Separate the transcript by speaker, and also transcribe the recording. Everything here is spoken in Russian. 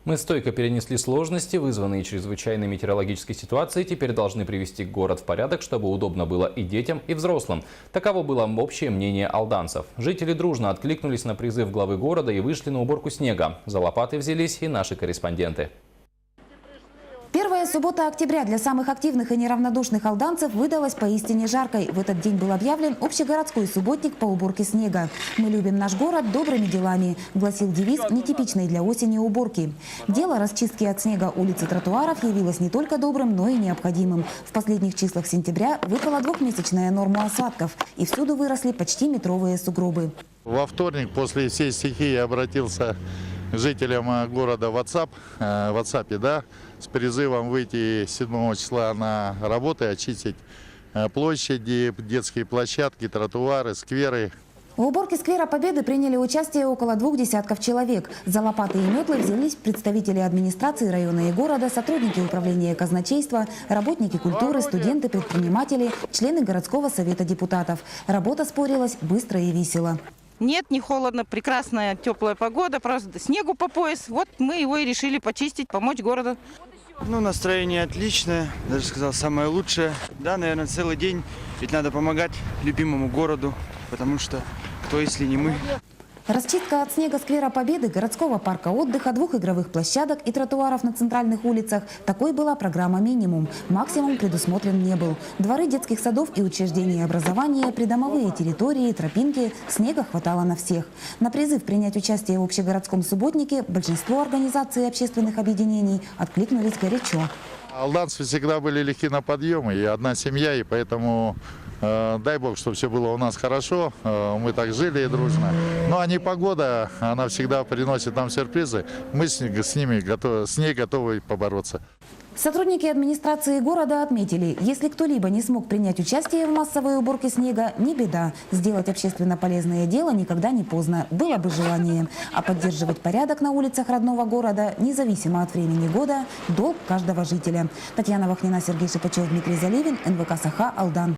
Speaker 1: Мы стойко перенесли сложности, вызванные чрезвычайной метеорологической ситуацией, теперь должны привести город в порядок, чтобы удобно было и детям, и взрослым. Таково было общее мнение алданцев. Жители дружно откликнулись на призыв главы города и вышли на уборку снега. За лопаты взялись и наши корреспонденты.
Speaker 2: Первая суббота октября для самых активных и неравнодушных алданцев выдалась поистине жаркой. В этот день был объявлен общегородской субботник по уборке снега. «Мы любим наш город добрыми делами», гласил девиз нетипичной для осени уборки. Дело расчистки от снега улиц и тротуаров явилось не только добрым, но и необходимым. В последних числах сентября выпала двухмесячная норма осадков, и всюду выросли почти метровые сугробы.
Speaker 3: Во вторник после всей стихии я обратился к жителям города в WhatsApp, с призывом выйти 7 числа на работы, очистить площади, детские площадки, тротуары, скверы.
Speaker 2: В уборке сквера Победы приняли участие около 2 десятков человек. За лопаты и метлы взялись представители администрации района и города, сотрудники управления казначейства, работники культуры, студенты, предприниматели, члены городского совета депутатов. Работа спорилась быстро и весело.
Speaker 4: Нет, не холодно, прекрасная теплая погода, просто снегу по пояс. Вот мы его и решили почистить, помочь городу.
Speaker 5: Настроение отличное, даже сказал, самое лучшее. Да, наверное, целый день, ведь надо помогать любимому городу, потому что кто, если не мы.
Speaker 2: Расчистка от снега сквера Победы, городского парка отдыха, 2 игровых площадок и тротуаров на центральных улицах – такой была программа «Минимум». Максимум предусмотрен не был. Дворы детских садов и учреждений образования, придомовые территории, тропинки – снега хватало на всех. На призыв принять участие в общегородском субботнике большинство организаций и общественных объединений откликнулись горячо.
Speaker 3: Алданцы всегда были легки на подъемы, и одна семья, и поэтому дай бог, чтобы все было у нас хорошо, мы так жили дружно. Ну а непогода, она всегда приносит нам сюрпризы, мы с ней готовы побороться.
Speaker 2: Сотрудники администрации города отметили, если кто-либо не смог принять участие в массовой уборке снега, не беда. Сделать общественно полезное дело никогда не поздно, было бы желание. А поддерживать порядок на улицах родного города, независимо от времени года, долг каждого жителя. Татьяна Вахнина, Сергей Шипачев, Дмитрий Заливин, НВК Саха, Алдан.